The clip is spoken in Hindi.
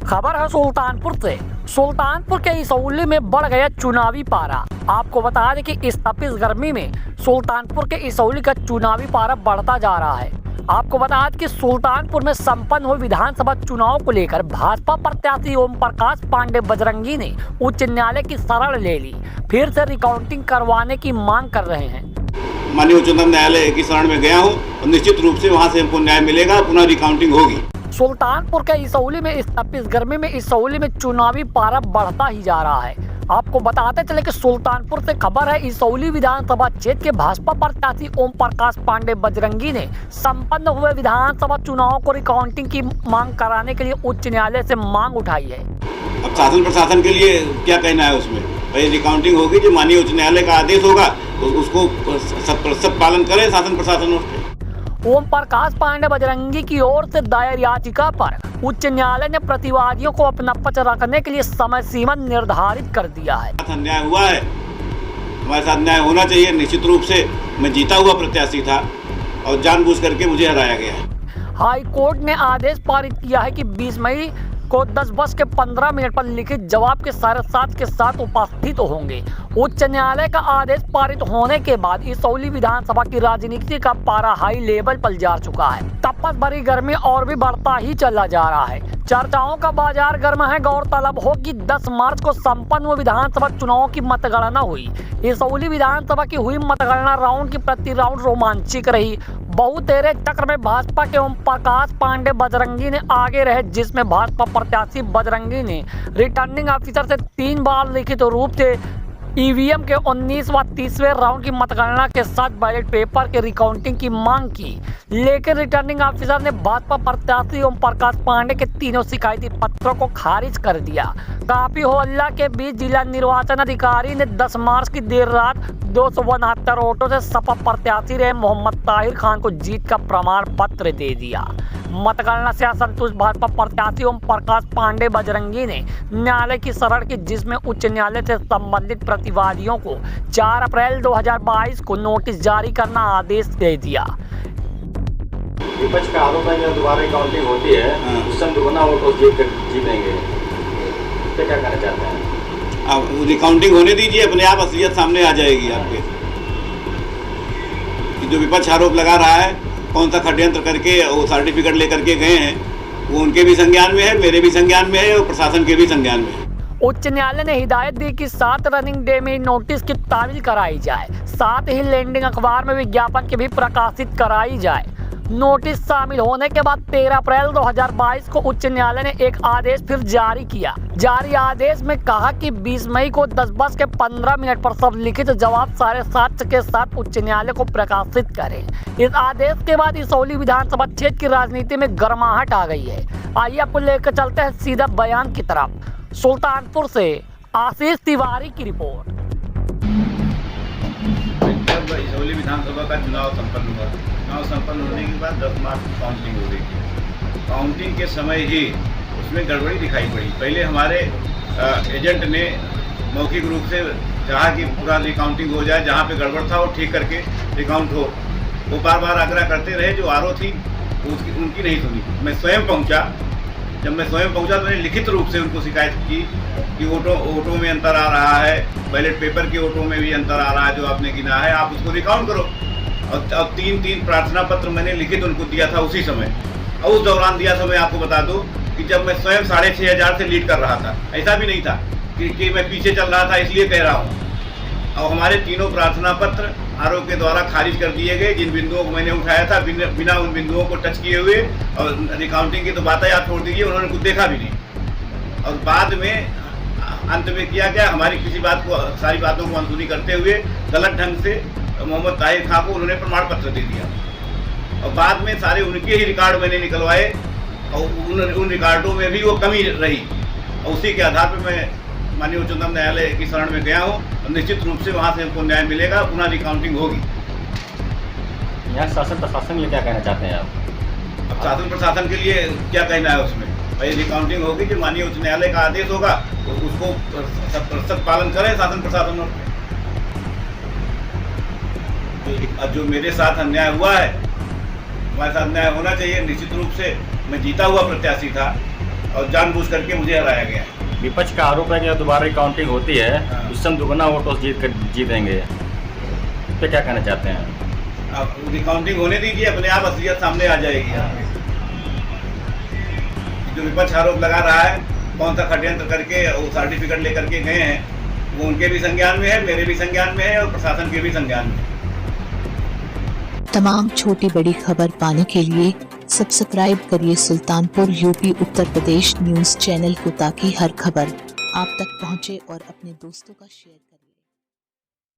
खबर है सुल्तानपुर से। सुल्तानपुर के इसौली में बढ़ गया चुनावी पारा। आपको बता दें कि इस तपिश गर्मी में सुल्तानपुर के इसौली का चुनावी पारा बढ़ता जा रहा है। आपको बता दें कि सुल्तानपुर में संपन्न हुए विधानसभा चुनाव को लेकर भाजपा प्रत्याशी ओम प्रकाश पांडे बजरंगी ने उच्च न्यायालय की शरण ले ली, फिर से रिकाउंटिंग करवाने की मांग कर रहे हैं। माननीय उच्चतम न्यायालय की शरण में गया हूँ और निश्चित रूप से वहाँ से हमको न्याय मिलेगा, पुनः रिकाउंटिंग होगी। सुल्तानपुर के इसौली में इस तपिश गर्मी में इसौली में चुनावी पारा बढ़ता ही जा रहा है। आपको बताते चले कि सुल्तानपुर से खबर है, इसौली विधानसभा क्षेत्र के भाजपा प्रत्याशी ओम प्रकाश पांडे बजरंगी ने संपन्न हुए विधानसभा चुनाव को रिकाउंटिंग की मांग कराने के लिए उच्च न्यायालय से मांग उठाई है। अब शासन प्रशासन के लिए क्या कहना है उसमें? भाई रिकाउंटिंग होगी, जो माननीय उच्च न्यायालय का आदेश होगा तो उसको सब पालन करे शासन प्रशासन। ओम प्रकाश पांडे बजरंगी की ओर से दायर याचिका पर उच्च न्यायालय ने प्रतिवादियों को अपना पक्ष रखने के लिए समय सीमा निर्धारित कर दिया है। अन्याय हुआ है, हमारे साथ न्याय होना चाहिए। निश्चित रूप से मैं जीता हुआ प्रत्याशी था और जानबूझ करके मुझे हराया गया है। हाई कोर्ट ने आदेश पारित किया है कि 20 मई को 10:15 पर लिखित जवाब के साथ के साथ उपस्थित होंगे। उच्च न्यायालय का आदेश पारित होने के बाद इसौली विधानसभा की राजनीति का पारा हाई लेवल पर जा चुका है। तपस भरी गर्मी और भी बढ़ता ही चला जा रहा है। चर्चाओं का बाजार गर्म है। गौरतलब हो कि 10 मार्च को संपन्न हुए विधानसभा चुनाव की मतगणना हुई। इसौली विधानसभा की हुई मतगणना राउंड की प्रति राउंड रोमांचिक रही। बहुतेरे चक्र में भाजपा के ओम प्रकाश पांडे बजरंगी ने आगे रहे, जिसमें भाजपा प्रत्याशी बजरंगी ने रिटर्निंग ऑफिसर से 3 बार लिखित रूप से ईवीएम के 19 व 30वें राउंड की मतगणना के साथ बैलेट पेपर के रिकाउंटिंग की मांग की, लेकिन रिटर्निंग ऑफिसर ने भाजपा प्रत्याशी ओम प्रकाश पांडे के तीनों शिकायती पत्रों को खारिज कर दिया। काफी हो हल्ला के बीच जिला निर्वाचन अधिकारी ने 10 मार्च की देर रात 269 वोटों से सपा प्रत्याशी रहे मोहम्मद ताहिर खान को जीत का प्रमाण पत्र दे दिया। मतगणना से असंतुष्ट भाजपा प्रत्याशी ओम प्रकाश पांडे बजरंगी ने न्यायालय की शरण की, जिसमें उच्च न्यायालय से संबंधित प्रतिवादियों को 4 अप्रैल 2022 को नोटिस जारी करना आदेश दे दिया। विपक्ष का आरोप है कि दोबारा काउंटिंग होती है उस समय दुगना वोट जीतेंगे, तो क्या कहना चाहते हैं? अब रिकाउंटिंग होने दीजिए, अपने आप असलियत सामने आ जाएगी आपके। जो विपक्ष आरोप लगा रहा है, कौन सा षड्यंत्र करके वो सर्टिफिकेट लेकर के गए हैं, वो उनके भी संज्ञान में है, मेरे भी संज्ञान में है और प्रशासन के भी संज्ञान में है। उच्च न्यायालय ने हिदायत दी कि 7 रनिंग डे में नोटिस की तामील कराई जाए, साथ ही लैंडिंग अखबार में विज्ञापन की भी प्रकाशित कराई जाए। नोटिस शामिल होने के बाद 13 अप्रैल 2022 को उच्च न्यायालय ने एक आदेश फिर जारी किया। जारी आदेश में कहा कि 20 मई को 10:15 पर सब लिखित जवाब 7:30 के साथ उच्च न्यायालय को प्रकाशित करें। इस आदेश के बाद इसौली विधानसभा क्षेत्र की राजनीति में गर्माहट आ गई है। आइए आपको लेकर चलते हैं सीधा बयान की तरफ। सुल्तानपुर से आशीष तिवारी की रिपोर्ट। इसौली विधानसभा का चुनाव संपन्न हुआ। चुनाव संपन्न होने के बाद 10 मार्च को काउंटिंग हो रही थी। काउंटिंग के समय ही उसमें गड़बड़ी दिखाई पड़ी। पहले हमारे एजेंट ने मौखिक रूप से चाहा कि पूरा रिकाउंटिंग हो जाए, जहाँ पे गड़बड़ था वो ठीक करके रिकाउंट हो। वो बार बार आग्रह करते रहे। जो आरओ थी उनकी नहीं सुनी। मैं स्वयं पहुँचा। जब मैं स्वयं पहुंचा तो मैंने लिखित रूप से उनको शिकायत की कि वोटों में अंतर आ रहा है, बैलेट पेपर के वोटों में भी अंतर आ रहा है, जो आपने गिना है आप उसको रिकाउंट करो। और 3 प्रार्थना पत्र मैंने लिखित उनको दिया था उसी समय। और उस दौरान दिया समय आपको बता दूं कि जब मैं स्वयं 6500 से लीड कर रहा था। ऐसा भी नहीं था कि मैं पीछे चल रहा था, इसलिए कह रहा हूँ। और हमारे तीनों प्रार्थना पत्र आरोप के द्वारा खारिज कर दिए गए। जिन बिंदुओं को मैंने उठाया था बिना उन बिंदुओं को टच किए हुए, और रिकाउंटिंग की तो बातें आप छोड़ दीजिए, उन्होंने कुछ देखा भी नहीं। और बाद में अंत में किया गया, हमारी किसी बात को, सारी बातों को अनसुनी करते हुए गलत ढंग से मोहम्मद ताहिर खान को उन्होंने प्रमाण पत्र दे दिया। और बाद में सारे उनके ही रिकॉर्ड मैंने निकलवाए और उन रिकॉर्डों में भी वो कमी रही। और उसी के आधार पर मैं माननीय उच्चतम न्यायालय की शरण में गया हूँ और निश्चित रूप से वहाँ से हमको न्याय मिलेगा, पुनः रिकाउंटिंग होगी। यहाँ शासन प्रशासन के लिए क्या कहना चाहते हैं आप? अब शासन प्रशासन के लिए क्या कहना है उसमें? भाई रिकाउंटिंग होगी, जो माननीय उच्च न्यायालय का आदेश होगा तो उसको 100% पालन करें शासन प्रशासन। जो मेरे साथ अन्याय हुआ है, हमारे साथ अन्याय होना चाहिए। निश्चित रूप से मैं जीता हुआ प्रत्याशी था और जानबूझ करके मुझे हराया गया है। विपक्ष का आरोप है कि दोबारा रिकाउंटिंग होती है हाँ। उस समय दुगना वोट जीतेंगे, इस पे क्या कहना चाहते हैं? अब रिकाउंटिंग होने दीजिए, अपने आप असलियत सामने आ जाएगी। जो विपक्ष आरोप लगा रहा है कौन सा षड्यंत्र करके वो सर्टिफिकेट लेकर के गए हैं, वो उनके भी संज्ञान में है, मेरे भी संज्ञान में है और प्रशासन के भी संज्ञान में है। तमाम छोटी बड़ी खबर पाने के लिए सब्सक्राइब करिए Sultanpur UP Uttar Pradesh news channel को, ताकि हर खबर आप तक पहुंचे और अपने दोस्तों का शेयर करें।